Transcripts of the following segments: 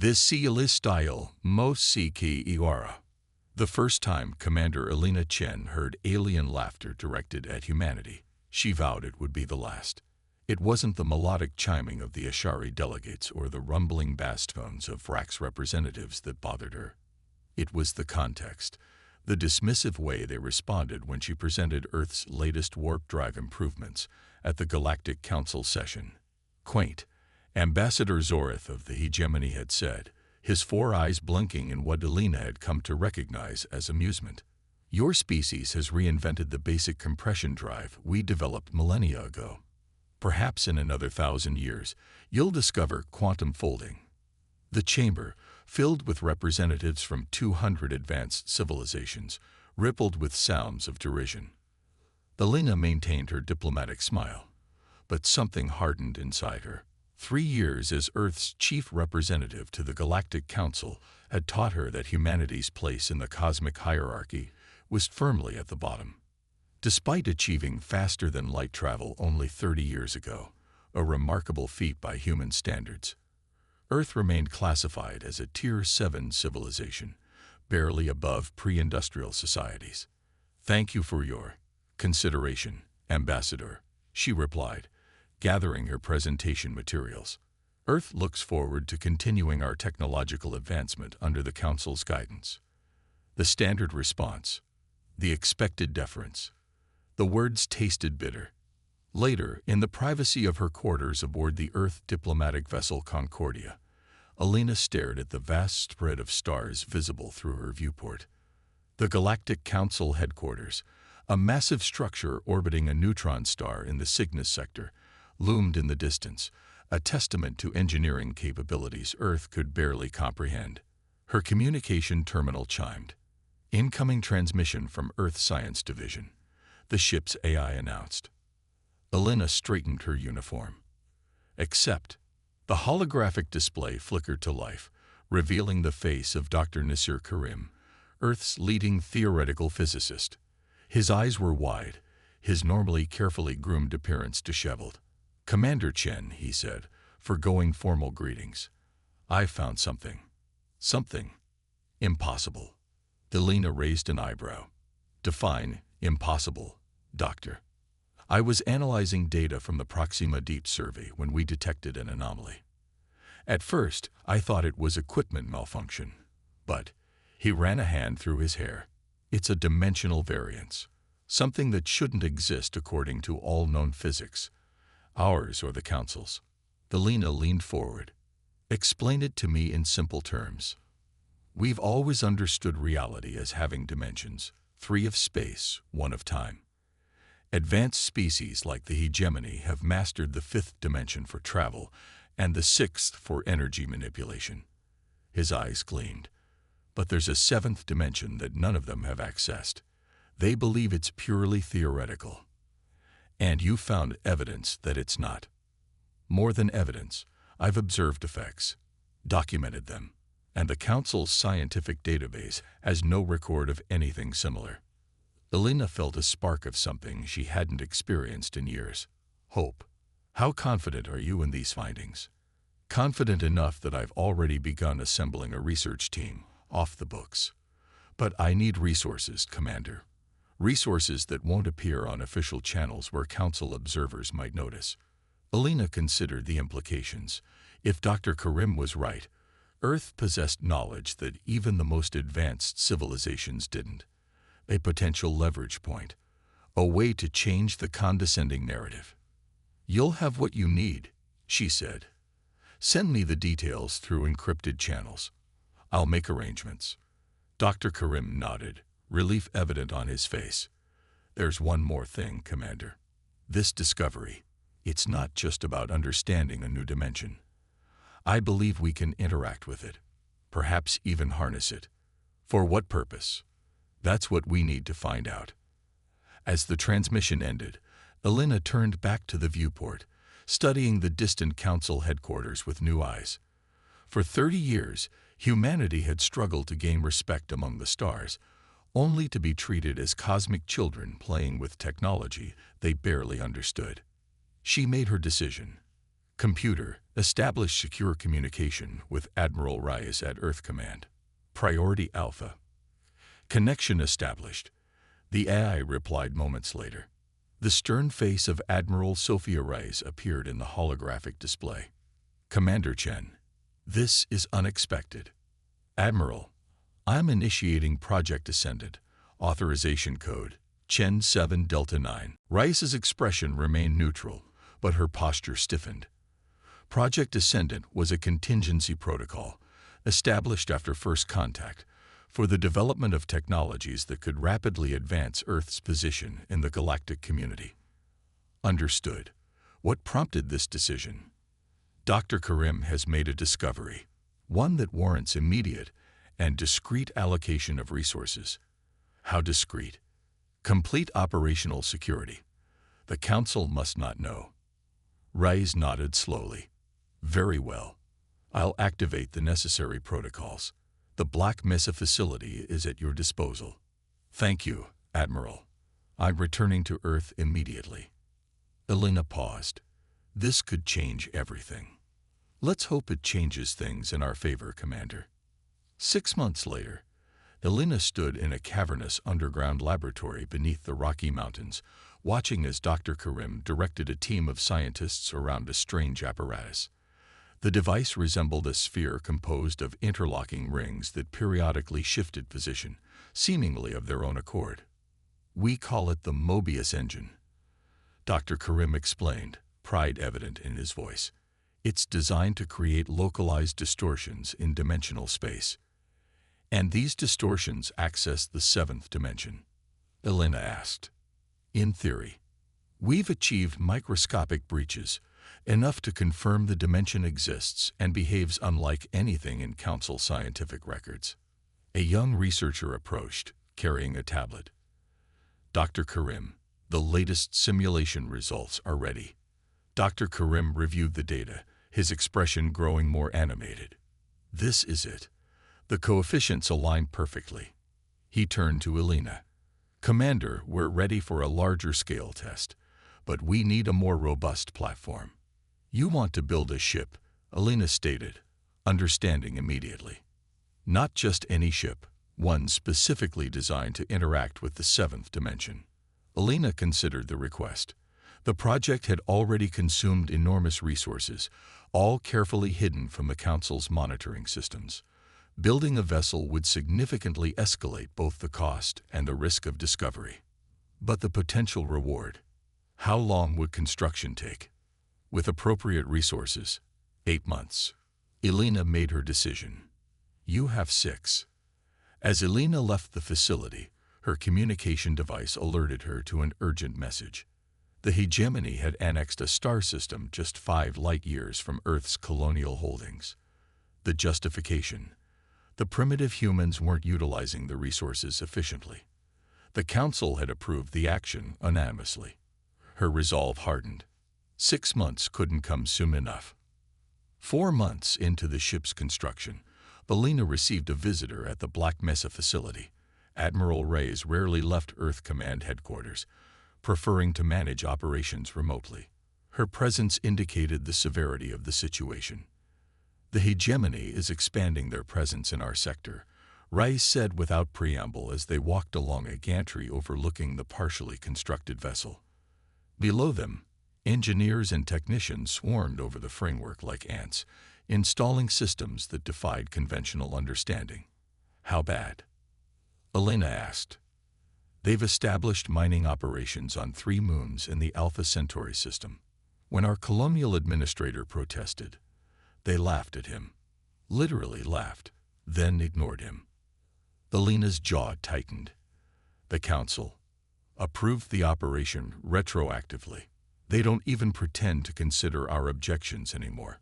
This style most siki iwara. The first time Commander Elena Chen heard alien laughter directed at humanity, she vowed it would be the last. It wasn't the melodic chiming of the Ashari delegates or the rumbling bass tones of Vrax representatives that bothered her. It was the context, the dismissive way they responded when she presented Earth's latest warp drive improvements at the Galactic Council session. Quaint, Ambassador Zorith of the Hegemony had said, his four eyes blinking in what Elena had come to recognize as amusement. Your species has reinvented the basic compression drive we developed millennia ago. Perhaps in another 1,000 years, you'll discover quantum folding. The chamber, filled with representatives from 200 advanced civilizations, rippled with sounds of derision. Elena maintained her diplomatic smile, but something hardened inside her. 3 years as Earth's chief representative to the Galactic Council had taught her that humanity's place in the cosmic hierarchy was firmly at the bottom. Despite achieving faster-than-light travel only 30 years ago, a remarkable feat by human standards, Earth remained classified as a Tier 7 civilization, barely above pre-industrial societies. "Thank you for your consideration, Ambassador," she replied, gathering her presentation materials. "Earth looks forward to continuing our technological advancement under the Council's guidance." The standard response, the expected deference. The words tasted bitter. Later, in the privacy of her quarters aboard the Earth diplomatic vessel Concordia, Elena stared at the vast spread of stars visible through her viewport. The Galactic Council headquarters, a massive structure orbiting a neutron star in the Cygnus sector, loomed in the distance, a testament to engineering capabilities Earth could barely comprehend. Her communication terminal chimed. "Incoming transmission from Earth Science Division," the ship's AI announced. Elena straightened her uniform. "Accept." The holographic display flickered to life, revealing the face of Dr. Nasir Karim, Earth's leading theoretical physicist. His eyes were wide, his normally carefully groomed appearance disheveled. "Commander Chen," he said, foregoing formal greetings, "I found something. Something impossible." Elena raised an eyebrow. "Define impossible, Doctor." "I was analyzing data from the Proxima Deep survey when we detected an anomaly. At first, I thought it was equipment malfunction, but," he ran a hand through his hair, "it's a dimensional variance, something that shouldn't exist according to all known physics, ours or the Council's." Elena leaned forward. "Explain it to me in simple terms." "We've always understood reality as having dimensions, 3 of space, 1 of time. Advanced species like the Hegemony have mastered the 5th dimension for travel and the 6th for energy manipulation." His eyes gleamed. "But there's a 7th dimension that none of them have accessed. They believe it's purely theoretical. And you found evidence that it's not." "More than evidence. I've observed effects, documented them, and the Council's scientific database has no record of anything similar." Elena felt a spark of something she hadn't experienced in years. "Hope. How confident are you in these findings?" "Confident enough that I've already begun assembling a research team, off the books. But I need resources, Commander. Resources that won't appear on official channels where Council observers might notice." Elena considered the implications. If Dr. Karim was right, Earth possessed knowledge that even the most advanced civilizations didn't. A potential leverage point, a way to change the condescending narrative. "You'll have what you need," she said. "Send me the details through encrypted channels. I'll make arrangements." Dr. Karim nodded, relief evident on his face. "There's one more thing, Commander. This discovery, it's not just about understanding a new dimension. I believe we can interact with it, perhaps even harness it. For what purpose? That's what we need to find out." As the transmission ended, Elena turned back to the viewport, studying the distant Council headquarters with new eyes. For 30 years, humanity had struggled to gain respect among the stars, only to be treated as cosmic children playing with technology they barely understood. She made her decision. Computer, establish secure communication with Admiral Reyes at Earth Command. Priority Alpha. Connection established. The AI replied moments later. The stern face of Admiral Sophia Reyes appeared in the holographic display. Commander Chen, this is unexpected. Admiral, I'm initiating Project Ascendant. Authorization code, Chen 7 Delta 9. Reyes's expression remained neutral, but her posture stiffened. Project Ascendant was a contingency protocol, established after first contact, for the development of technologies that could rapidly advance Earth's position in the galactic community. Understood. What prompted this decision? Dr. Karim has made a discovery, one that warrants immediate and discrete allocation of resources. How discrete? Complete operational security. The Council must not know. Reyes nodded slowly. Very well. I'll activate the necessary protocols. The Black Mesa facility is at your disposal. Thank you, Admiral. I'm returning to Earth immediately. Elena paused. This could change everything. Let's hope it changes things in our favor, Commander. 6 months later, Elena stood in a cavernous underground laboratory beneath the Rocky Mountains, watching as Dr. Karim directed a team of scientists around a strange apparatus. The device resembled a sphere composed of interlocking rings that periodically shifted position, seemingly of their own accord. We call it the Mobius engine. Dr. Karim explained, pride evident in his voice. It's designed to create localized distortions in dimensional space. And these distortions access the 7th dimension? Elena asked. In theory. We've achieved microscopic breaches, enough to confirm the dimension exists and behaves unlike anything in Council scientific records. A young researcher approached, carrying a tablet. Dr. Karim, the latest simulation results are ready. Dr. Karim reviewed the data, his expression growing more animated. This is it. The coefficients align perfectly. He turned to Elena. Commander, we're ready for a larger scale test, but we need a more robust platform. You want to build a ship, Elena stated, understanding immediately. Not just any ship, one specifically designed to interact with the 7th dimension. Elena considered the request. The project had already consumed enormous resources, all carefully hidden from the Council's monitoring systems. Building a vessel would significantly escalate both the cost and the risk of discovery. But the potential reward. How long would construction take? With appropriate resources, 8 months. Elena made her decision. You have 6. As Elena left the facility, her communication device alerted her to an urgent message. The hegemony had annexed a star system just 5 light-years from Earth's colonial holdings. The justification. The primitive humans weren't utilizing the resources efficiently. The Council had approved the action unanimously. Her resolve hardened. 6 months couldn't come soon enough. 4 months into the ship's construction, Elena received a visitor at the Black Mesa facility. Admiral Reyes rarely left Earth Command headquarters, preferring to manage operations remotely. Her presence indicated the severity of the situation. The hegemony is expanding their presence in our sector, Reyes said without preamble as they walked along a gantry overlooking the partially constructed vessel. Below them, engineers and technicians swarmed over the framework like ants, installing systems that defied conventional understanding. How bad? Elena asked. They've established mining operations on 3 moons in the Alpha Centauri system. When our colonial administrator protested, they laughed at him. Literally laughed, then ignored him. Elena's jaw tightened. The Council approved the operation retroactively. They don't even pretend to consider our objections anymore.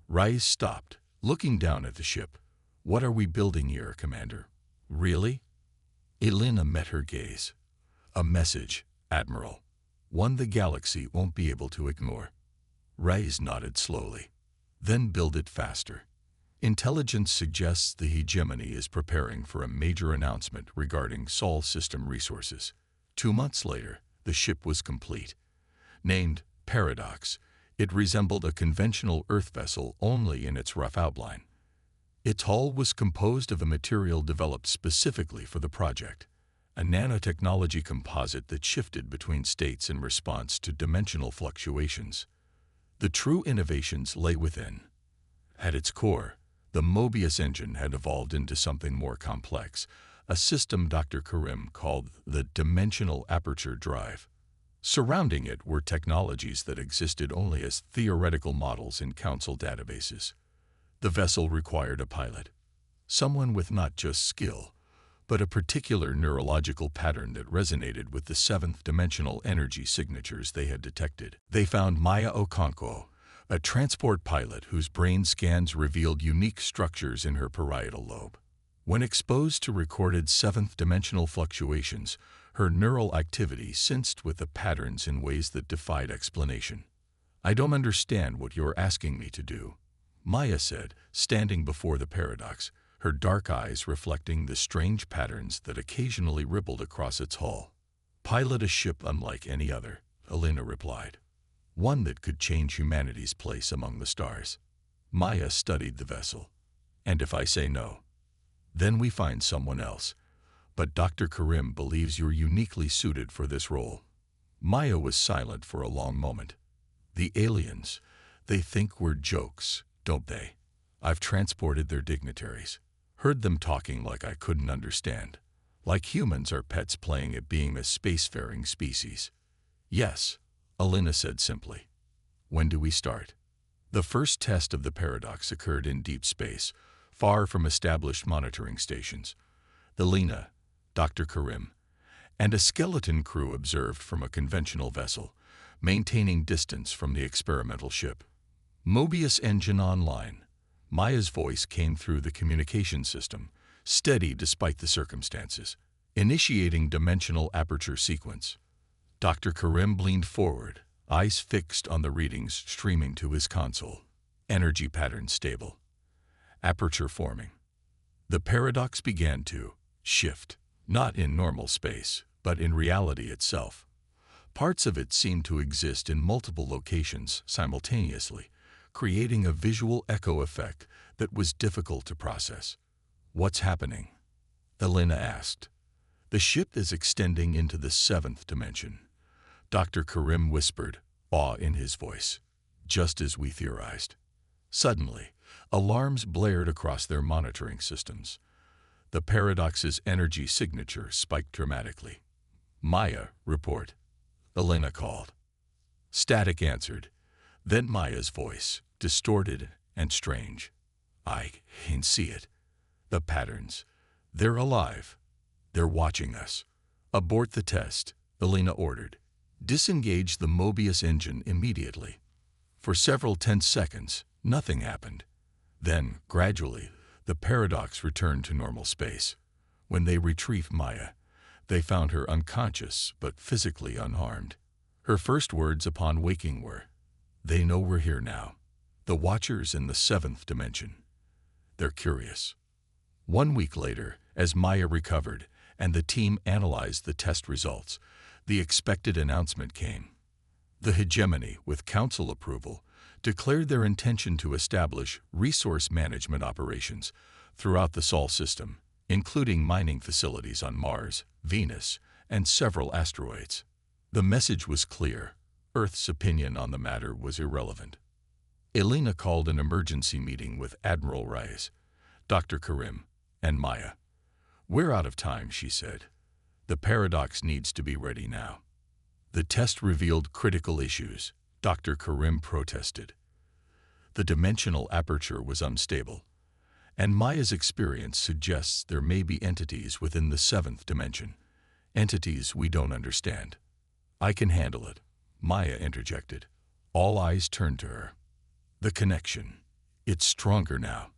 Reyes stopped, looking down at the ship. What are we building here, Commander? Really? Elena met her gaze. A message, Admiral. One the galaxy won't be able to ignore. Reyes nodded slowly. Then build it faster. Intelligence suggests the hegemony is preparing for a major announcement regarding Sol system resources. 2 months later, the ship was complete. Named Paradox, It resembled a conventional Earth vessel only in its rough outline. Its hull was composed of a material developed specifically for the project, a nanotechnology composite that shifted between states in response to dimensional fluctuations. The true innovations lay within. At its core, the Mobius engine had evolved into something more complex, a system Dr. Karim called the dimensional aperture drive. Surrounding it were technologies that existed only as theoretical models in council databases. The vessel required a pilot, someone with not just skill, but a particular neurological pattern that resonated with the 7th-dimensional energy signatures they had detected. They found Maya Okonkwo, a transport pilot whose brain scans revealed unique structures in her parietal lobe. When exposed to recorded 7th-dimensional fluctuations, her neural activity sensed with the patterns in ways that defied explanation. "I don't understand what you're asking me to do," Maya said, standing before the paradox, her dark eyes reflecting the strange patterns that occasionally rippled across its hull. "Pilot a ship unlike any other," Elena replied. "One that could change humanity's place among the stars." Maya studied the vessel. "And if I say no? Then we find someone else. But Dr. Karim believes you're uniquely suited for this role." Maya was silent for a long moment. "The aliens, they think we're jokes, don't they? I've transported their dignitaries. Heard them talking like I couldn't understand. Like humans are pets playing at being a spacefaring species." "Yes," Elena said simply. "When do we start?" The first test of the paradox occurred in deep space, far from established monitoring stations. The Lena, Dr. Karim, and a skeleton crew observed from a conventional vessel, maintaining distance from the experimental ship. Mobius engine online. Maya's voice came through the communication system, steady despite the circumstances. Initiating dimensional aperture sequence. Dr. Karim leaned forward, eyes fixed on the readings streaming to his console. Energy pattern stable. Aperture forming. The paradox began to shift, not in normal space, but in reality itself. Parts of it seemed to exist in multiple locations simultaneously, creating a visual echo effect that was difficult to process. "What's happening?" Elena asked. "The ship is extending into the 7th dimension," Dr. Karim whispered, awe in his voice. "Just as we theorized." Suddenly, alarms blared across their monitoring systems. The paradox's energy signature spiked dramatically. "Maya, report," Elena called. Static answered. Then Maya's voice, distorted and strange. "I can see it. The patterns. They're alive. They're watching us." "Abort the test," Elena ordered. "Disengage the Mobius engine immediately." For several tense seconds, nothing happened. Then, gradually, the paradox returned to normal space. When they retrieved Maya, they found her unconscious but physically unharmed. Her first words upon waking were, "They know we're here now. The Watchers in the 7th dimension. They're curious." 1 week later, as Maya recovered and the team analyzed the test results, the expected announcement came. The hegemony, with council approval, declared their intention to establish resource management operations throughout the Sol system, including mining facilities on Mars, Venus, and several asteroids. The message was clear. Earth's opinion on the matter was irrelevant. Elena called an emergency meeting with Admiral Reyes, Dr. Karim, and Maya. "We're out of time," she said. "The paradox needs to be ready now." The test revealed critical issues, Dr. Karim protested. The dimensional aperture was unstable, and Maya's experience suggests there may be entities within the 7th dimension, entities we don't understand. "I can handle it," Maya interjected. All eyes turned to her. "The connection. It's stronger now.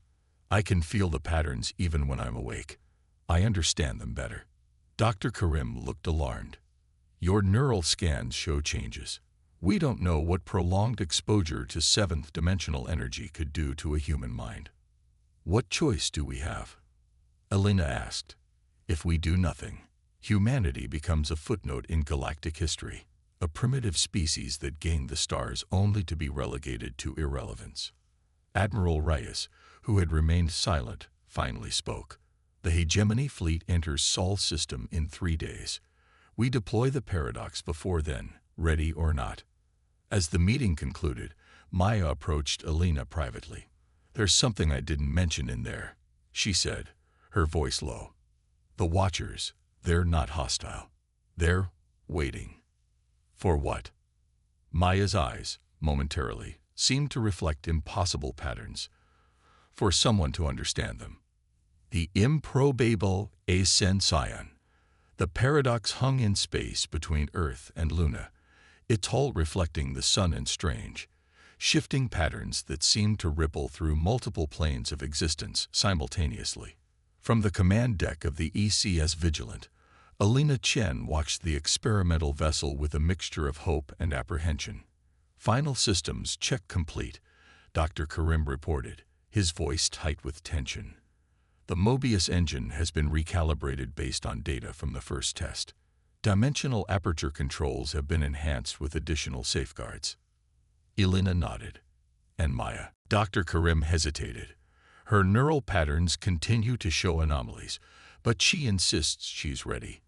I can feel the patterns even when I'm awake. I understand them better." Dr. Karim looked alarmed. "Your neural scans show changes. We don't know what prolonged exposure to 7th-dimensional energy could do to a human mind." "What choice do we have?" Elena asked. "If we do nothing, humanity becomes a footnote in galactic history. a primitive species that gained the stars only to be relegated to irrelevance. Admiral Reyes, who had remained silent, finally spoke. The Hegemony fleet enters Sol system in 3 days. We deploy the Paradox before then, ready or not. As the meeting concluded, Maya approached Alina privately. There's something I didn't mention in there, she said, her voice low. The Watchers, they're not hostile. They're waiting. For what? Maya's eyes, momentarily, seemed to reflect impossible patterns. For someone to understand them. The improbable ascension. The Paradox hung in space between Earth and Luna, its hull reflecting the sun in strange, shifting patterns that seemed to ripple through multiple planes of existence simultaneously. From the command deck of the ECS Vigilant, Alina Chen watched the experimental vessel with a mixture of hope and apprehension. Final systems check complete, Dr. Karim reported, his voice tight with tension. The Mobius engine has been recalibrated based on data from the first test. Dimensional aperture controls have been enhanced with additional safeguards. Alina nodded. And Maya? Dr. Karim hesitated. Her neural patterns continue to show anomalies, but she insists she's ready.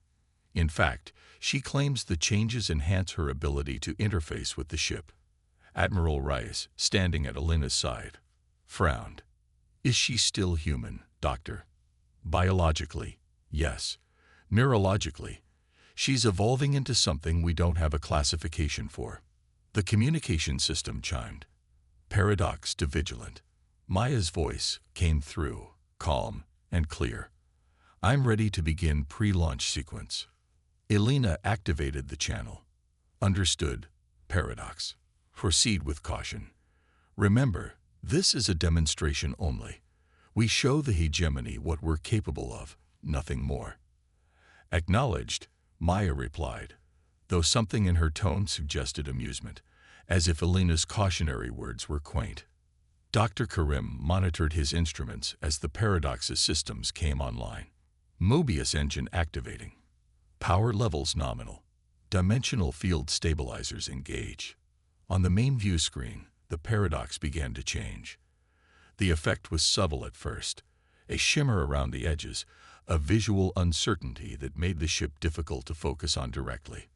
In fact, she claims the changes enhance her ability to interface with the ship. Admiral Reyes, standing at Alina's side, frowned. Is she still human, Doctor? Biologically, yes. Neurologically, she's evolving into something we don't have a classification for. The communication system chimed. Paradox to Vigilant. Maya's voice came through, calm and clear. I'm ready to begin pre-launch sequence. Alina activated the channel. Understood. Paradox. Proceed with caution. Remember, this is a demonstration only. We show the Hegemony what we're capable of, nothing more. Acknowledged, Maya replied, though something in her tone suggested amusement, as if Alina's cautionary words were quaint. Dr. Karim monitored his instruments as the Paradox's systems came online. Mobius engine activating. Power levels nominal. Dimensional field stabilizers engage. On the main view screen, the Paradox began to change. The effect was subtle at first, a shimmer around the edges, a visual uncertainty that made the ship difficult to focus on directly.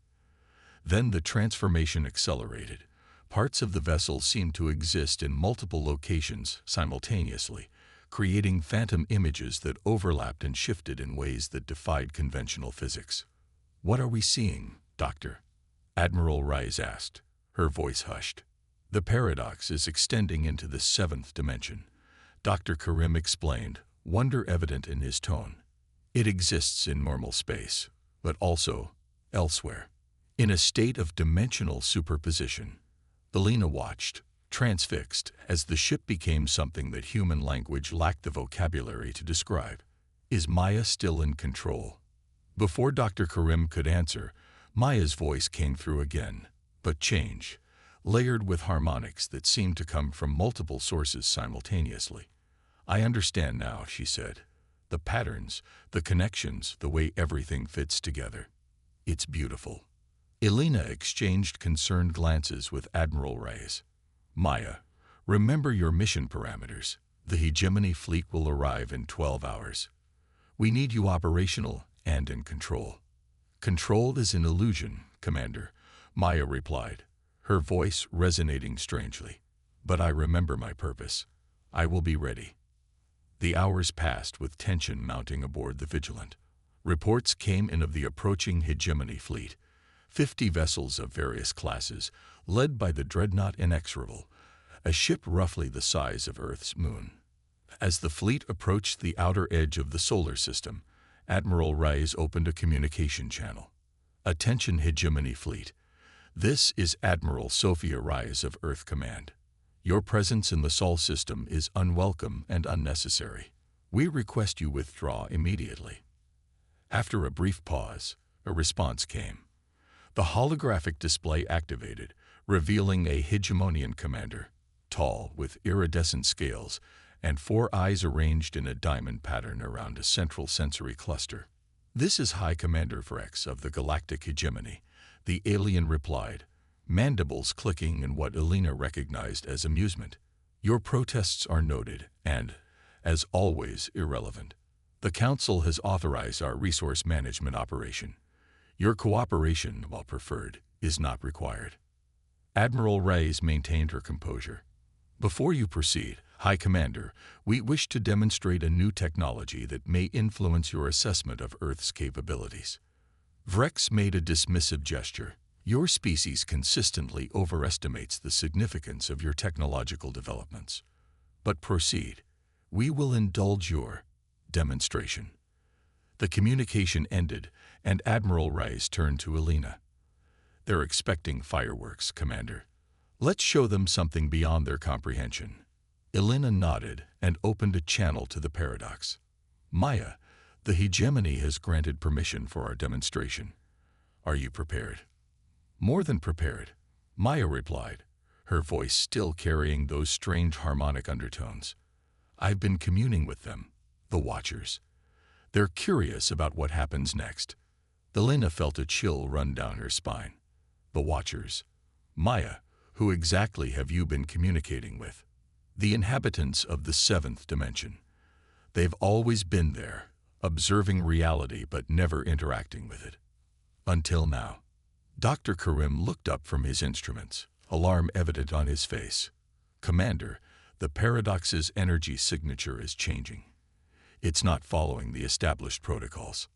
Then the transformation accelerated. Parts of the vessel seemed to exist in multiple locations simultaneously, creating phantom images that overlapped and shifted in ways that defied conventional physics. What are we seeing, Doctor? Admiral Reyes asked, her voice hushed. The Paradox is extending into the 7th dimension, Dr. Karim explained, wonder evident in his tone. It exists in normal space, but also elsewhere, in a state of dimensional superposition. Alina watched, transfixed, as the ship became something that human language lacked the vocabulary to describe. Is Maya still in control? Before Dr. Karim could answer, Maya's voice came through again, but change, layered with harmonics that seemed to come from multiple sources simultaneously. I understand now, she said. The patterns, the connections, the way everything fits together. It's beautiful. Alina exchanged concerned glances with Admiral Reyes. Maya, remember your mission parameters. The Hegemony fleet will arrive in 12 hours. We need you operational and in control. Control is an illusion, Commander, Maya replied, her voice resonating strangely. But I remember my purpose. I will be ready. The hours passed with tension mounting aboard the Vigilant. Reports came in of the approaching Hegemony fleet, 50 vessels of various classes, led by the dreadnought Inexorable, a ship roughly the size of Earth's moon. As the fleet approached the outer edge of the solar system, Admiral Reyes opened a communication channel. Attention Hegemony fleet. This is Admiral Sophia Reyes of Earth Command. Your presence in the Sol system is unwelcome and unnecessary. We request you withdraw immediately. After a brief pause, a response came. The holographic display activated, revealing a Hegemonian commander, tall, with iridescent scales, and 4 eyes arranged in a diamond pattern around a central sensory cluster. This is High Commander Vrex of the Galactic Hegemony, the alien replied, mandibles clicking in what Elena recognized as amusement. Your protests are noted and, as always, irrelevant. The Council has authorized our resource management operation. Your cooperation, while preferred, is not required. Admiral Reyes maintained her composure. Before you proceed, High Commander, we wish to demonstrate a new technology that may influence your assessment of Earth's capabilities. Vrex made a dismissive gesture. Your species consistently overestimates the significance of your technological developments. But proceed. We will indulge your demonstration. The communication ended, and Admiral Reyes turned to Elena. They're expecting fireworks, Commander. Let's show them something beyond their comprehension. Elena nodded and opened a channel to the paradox. Maya, the hegemony has granted permission for our demonstration. Are you prepared? More than prepared, Maya replied, her voice still carrying those strange harmonic undertones. I've been communing with them, the Watchers. They're curious about what happens next. Elena felt a chill run down her spine. The Watchers. Maya, who exactly have you been communicating with? The inhabitants of the 7th dimension. They've always been there, observing reality but never interacting with it. Until now. Dr. Karim looked up from his instruments, alarm evident on his face. Commander, the paradox's energy signature is changing. It's not following the established protocols.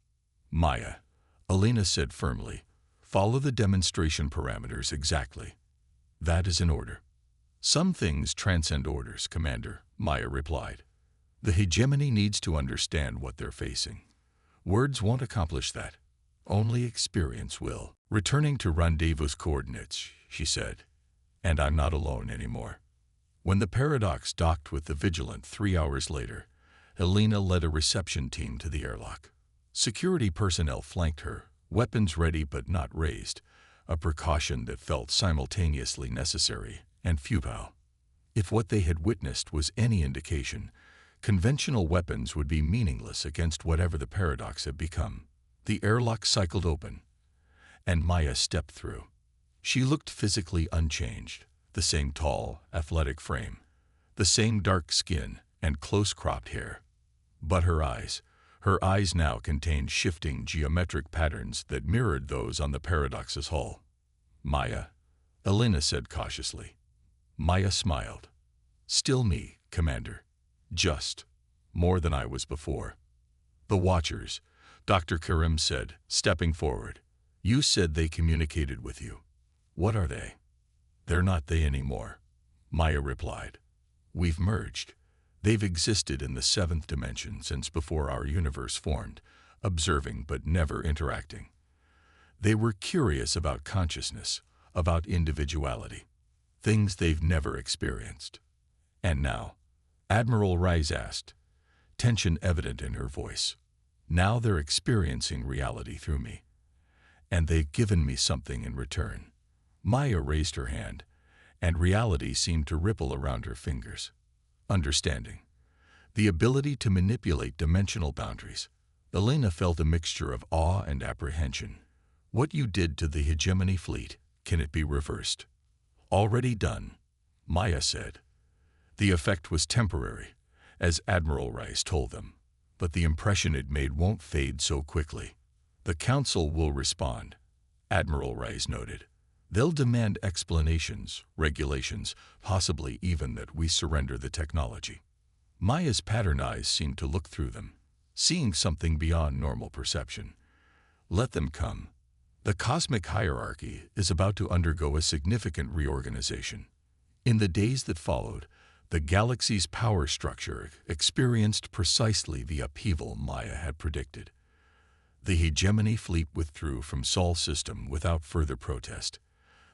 Maya, Elena said firmly, follow the demonstration parameters exactly. That is in order. Some things transcend orders, Commander, Maya replied. The hegemony needs to understand what they're facing. Words won't accomplish that. Only experience will. Returning to rendezvous coordinates, she said. And I'm not alone anymore. When the Paradox docked with the Vigilant 3 hours later, Elena led a reception team to the airlock. Security personnel flanked her, weapons ready but not raised, a precaution that felt simultaneously necessary and futile. If what they had witnessed was any indication, conventional weapons would be meaningless against whatever the Paradox had become. The airlock cycled open, and Maya stepped through. She looked physically unchanged, the same tall, athletic frame, the same dark skin and close-cropped hair. But her eyes now contained shifting geometric patterns that mirrored those on the Paradox's hull. Maya, Elena said cautiously. Maya smiled. Still me, Commander. Just more than I was before. The Watchers, Dr. Karim said, stepping forward. You said they communicated with you. What are they? They're not they anymore, Maya replied. We've merged. They've existed in the 7th dimension since before our universe formed, observing but never interacting. They were curious about consciousness, about individuality, things they've never experienced. And now, Admiral Reyes asked, tension evident in her voice. Now they're experiencing reality through me. And they've given me something in return. Maya raised her hand, and reality seemed to ripple around her fingers. Understanding. The ability to manipulate dimensional boundaries. Elena felt a mixture of awe and apprehension. What you did to the hegemony fleet, can it be reversed? Already done, Maya said. The effect was temporary, as Admiral Reyes told them, but the impression it made won't fade so quickly. The Council will respond, Admiral Reyes noted. They'll demand explanations, regulations, possibly even that we surrender the technology. Maya's pattern eyes seemed to look through them, seeing something beyond normal perception. Let them come. The cosmic hierarchy is about to undergo a significant reorganization. In the days that followed, the galaxy's power structure experienced precisely the upheaval Maya had predicted. The hegemony fleet withdrew from Sol system without further protest.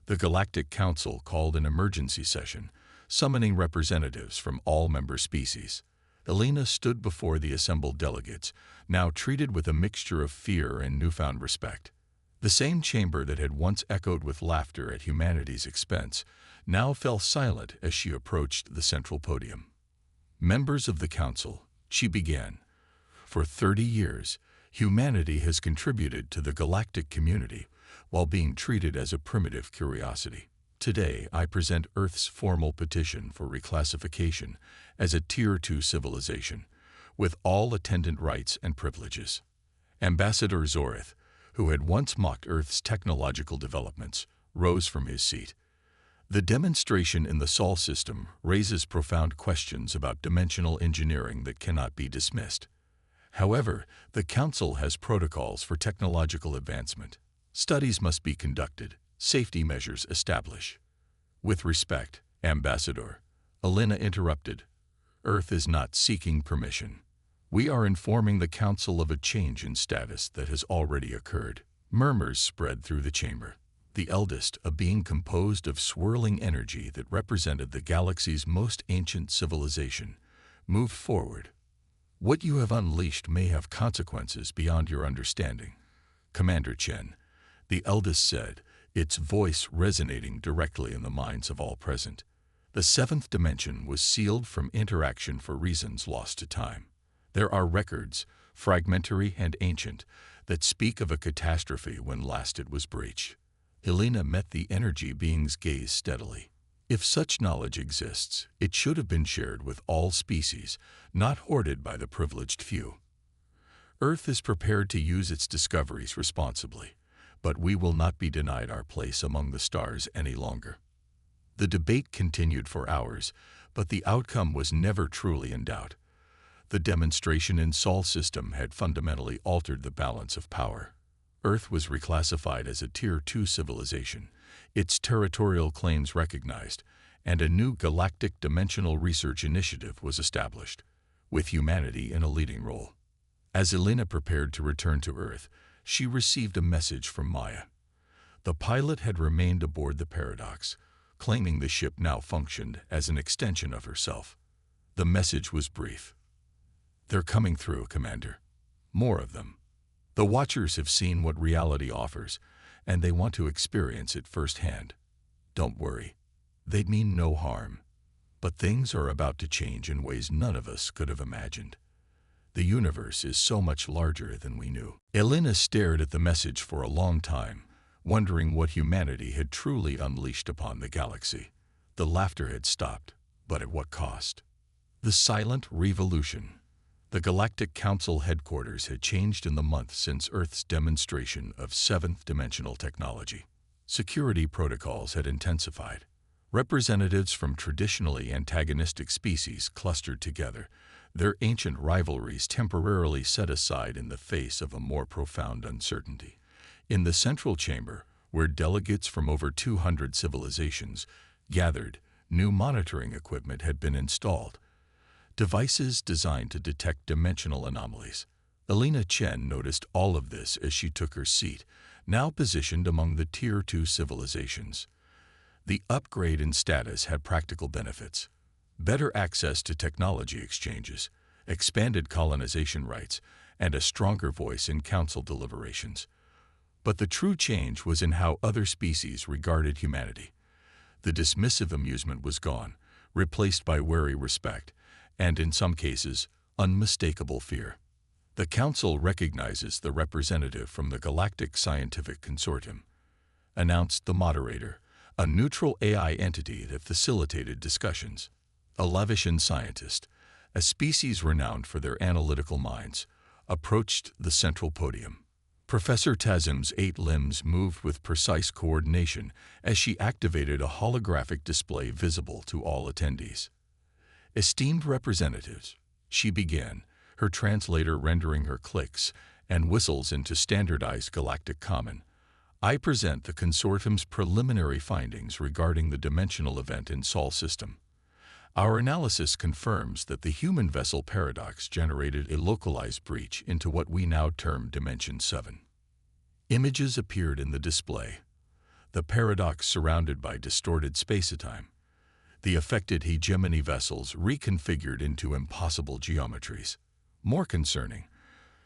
The Galactic Council called an emergency session, summoning representatives from all member species. Elena stood before the assembled delegates, now treated with a mixture of fear and newfound respect. The same chamber that had once echoed with laughter at humanity's expense now fell silent as she approached the central podium. Members of the Council, she began. For 30 years, Humanity has contributed to the galactic community while being treated as a primitive curiosity. Today, I present Earth's formal petition for reclassification as a Tier 2 civilization, with all attendant rights and privileges. Ambassador Zorith, who had once mocked Earth's technological developments, rose from his seat. The demonstration in the Sol system raises profound questions about dimensional engineering that cannot be dismissed. However, the Council has protocols for technological advancement. Studies must be conducted, safety measures established. With respect, Ambassador, Elena interrupted. Earth is not seeking permission. We are informing the Council of a change in status that has already occurred. Murmurs spread through the chamber. The eldest, a being composed of swirling energy that represented the galaxy's most ancient civilization, moved forward. What you have unleashed may have consequences beyond your understanding. Commander Chen, the eldest said, its voice resonating directly in the minds of all present. The 7th dimension was sealed from interaction for reasons lost to time. There are records, fragmentary and ancient, that speak of a catastrophe when last it was breached. Helena met the energy being's gaze steadily. If such knowledge exists, it should have been shared with all species, not hoarded by the privileged few. Earth is prepared to use its discoveries responsibly, but we will not be denied our place among the stars any longer. The debate continued for hours, but the outcome was never truly in doubt. The demonstration in Sol system had fundamentally altered the balance of power. Earth was reclassified as a Tier 2 civilization, its territorial claims recognized, and a new galactic dimensional research initiative was established, with humanity in a leading role. As Elena prepared to return to Earth, she received a message from Maya. The pilot had remained aboard the Paradox, claiming the ship now functioned as an extension of herself. The message was brief. They're coming through, Commander. More of them. The Watchers have seen what reality offers, and they want to experience it firsthand. Don't worry. They mean no harm. But things are about to change in ways none of us could have imagined. The universe is so much larger than we knew. Elena stared at the message for a long time, wondering what humanity had truly unleashed upon the galaxy. The laughter had stopped, but at what cost? The silent revolution. The Galactic Council headquarters had changed in the month since Earth's demonstration of 7th-dimensional technology. Security protocols had intensified. Representatives from traditionally antagonistic species clustered together, their ancient rivalries temporarily set aside in the face of a more profound uncertainty. In the central chamber, where delegates from over 200 civilizations gathered, new monitoring equipment had been installed. Devices designed to detect dimensional anomalies. Elena Chen noticed all of this as she took her seat, now positioned among the Tier 2 civilizations. The upgrade in status had practical benefits. Better access to technology exchanges, expanded colonization rights, and a stronger voice in council deliberations. But the true change was in how other species regarded humanity. The dismissive amusement was gone, replaced by wary respect, and in some cases, unmistakable fear. The Council recognizes the representative from the Galactic Scientific Consortium, announced the moderator, a neutral AI entity that facilitated discussions. A Lavishan scientist, a species renowned for their analytical minds, approached the central podium. Professor Tazim's 8 limbs moved with precise coordination as she activated a holographic display visible to all attendees. Esteemed representatives, she began, her translator rendering her clicks and whistles into standardized galactic common. I present the consortium's preliminary findings regarding the dimensional event in Sol system. Our analysis confirms that the human vessel paradox generated a localized breach into what we now term Dimension 7. Images appeared in the display. The paradox surrounded by distorted space-time. The affected hegemony vessels reconfigured into impossible geometries. More concerning,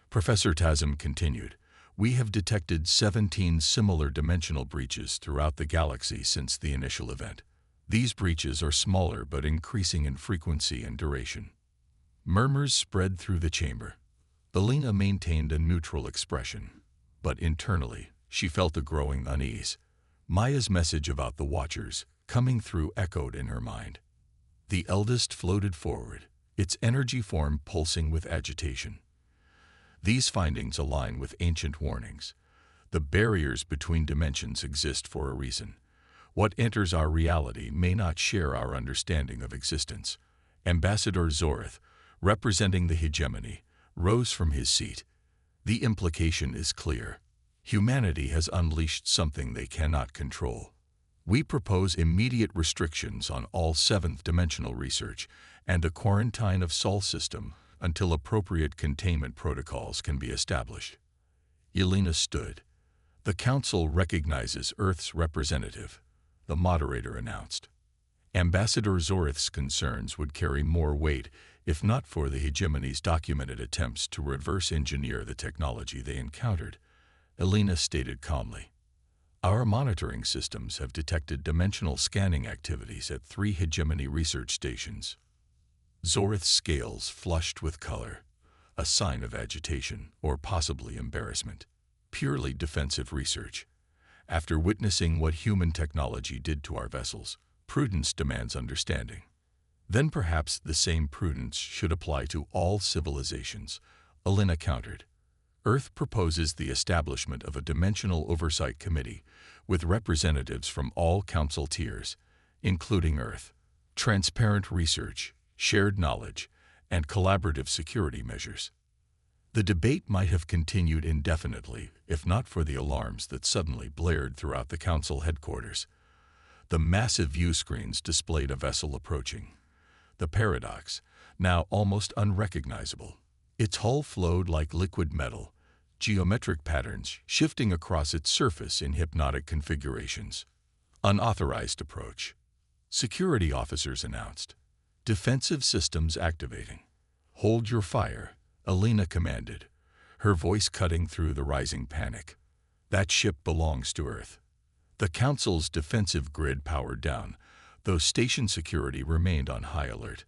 Professor Tazim continued, we have detected 17 similar dimensional breaches throughout the galaxy since the initial event. These breaches are smaller but increasing in frequency and duration. Murmurs spread through the chamber. Elena maintained a neutral expression, but internally, she felt a growing unease. Maya's message about the Watchers, coming through, echoed in her mind. The eldest floated forward, its energy form pulsing with agitation. These findings align with ancient warnings. The barriers between dimensions exist for a reason. What enters our reality may not share our understanding of existence. Ambassador Zorith, representing the hegemony, rose from his seat. The implication is clear. Humanity has unleashed something they cannot control. We propose immediate restrictions on all 7th-dimensional research and a quarantine of Sol system until appropriate containment protocols can be established. Elena stood. The Council recognizes Earth's representative, the moderator announced. Ambassador Zorith's concerns would carry more weight if not for the hegemony's documented attempts to reverse engineer the technology they encountered. Elena stated calmly, "Our monitoring systems have detected dimensional scanning activities at 3 hegemony research stations." Zorith's scales flushed with color, a sign of agitation or possibly embarrassment. Purely defensive research. After witnessing what human technology did to our vessels, prudence demands understanding. Then perhaps the same prudence should apply to all civilizations, Elena countered. Earth proposes the establishment of a dimensional oversight committee with representatives from all council tiers, including Earth. Transparent research, shared knowledge, and collaborative security measures. The debate might have continued indefinitely if not for the alarms that suddenly blared throughout the council headquarters. The massive view screens displayed a vessel approaching. The Paradox, now almost unrecognizable. Its hull flowed like liquid metal, geometric patterns shifting across its surface in hypnotic configurations. Unauthorized approach. Security officers announced. Defensive systems activating. "Hold your fire," Elena commanded, her voice cutting through the rising panic. "That ship belongs to Earth." The Council's defensive grid powered down, though station security remained on high alert.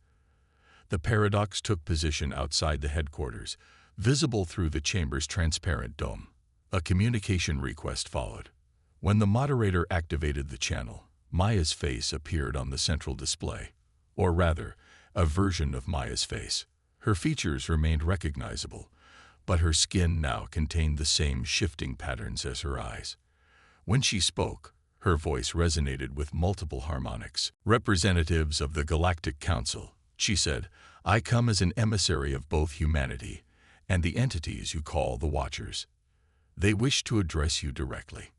The Paradox took position outside the headquarters, visible through the chamber's transparent dome. A communication request followed. When the moderator activated the channel, Maya's face appeared on the central display. Or rather, a version of Maya's face. Her features remained recognizable, but her skin now contained the same shifting patterns as her eyes. When she spoke, her voice resonated with multiple harmonics. "Representatives of the Galactic Council," she said, "I come as an emissary of both humanity and the entities you call the Watchers. They wish to address you directly."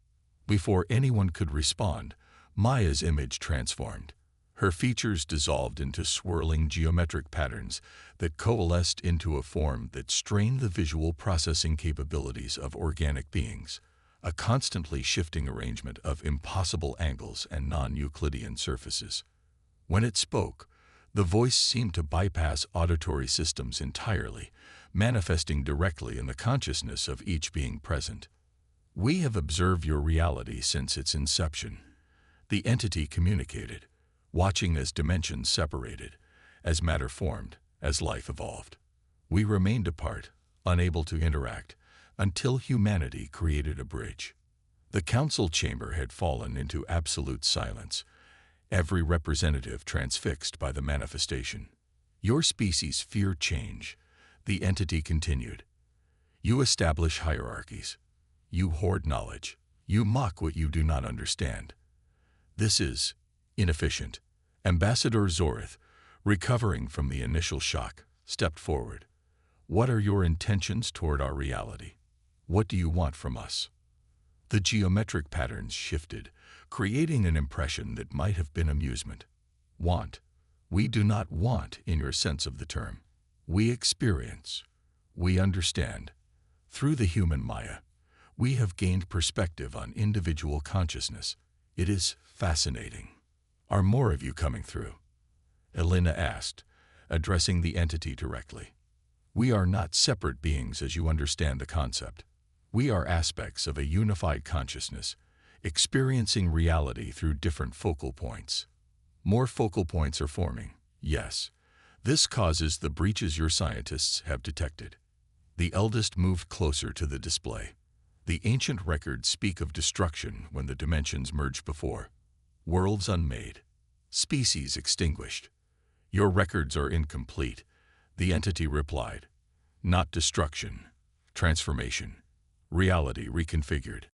Before anyone could respond, Maya's image transformed. Her features dissolved into swirling geometric patterns that coalesced into a form that strained the visual processing capabilities of organic beings, a constantly shifting arrangement of impossible angles and non-Euclidean surfaces. When it spoke, the voice seemed to bypass auditory systems entirely, manifesting directly in the consciousness of each being present. "We have observed your reality since its inception," the entity communicated, watching as dimensions separated, as matter formed, as life evolved. We remained apart, unable to interact, until humanity created a bridge. The council chamber had fallen into absolute silence, every representative transfixed by the manifestation. "Your species fear change," the entity continued. "You establish hierarchies. You hoard knowledge. You mock what you do not understand. This is inefficient." Ambassador Zorith, recovering from the initial shock, stepped forward. "What are your intentions toward our reality? What do you want from us?" The geometric patterns shifted, creating an impression that might have been amusement. "Want. We do not want in your sense of the term. We experience. We understand. Through the human Maya, we have gained perspective on individual consciousness. It is fascinating." "Are more of you coming through?" Elena asked, addressing the entity directly. "We are not separate beings as you understand the concept. We are aspects of a unified consciousness, experiencing reality through different focal points. More focal points are forming, yes. This causes the breaches your scientists have detected. The eldest moved closer to the display. The ancient records speak of destruction when the dimensions merged before. Worlds unmade. Species extinguished. Your records are incomplete, the entity replied. Not destruction. Transformation. Reality reconfigured.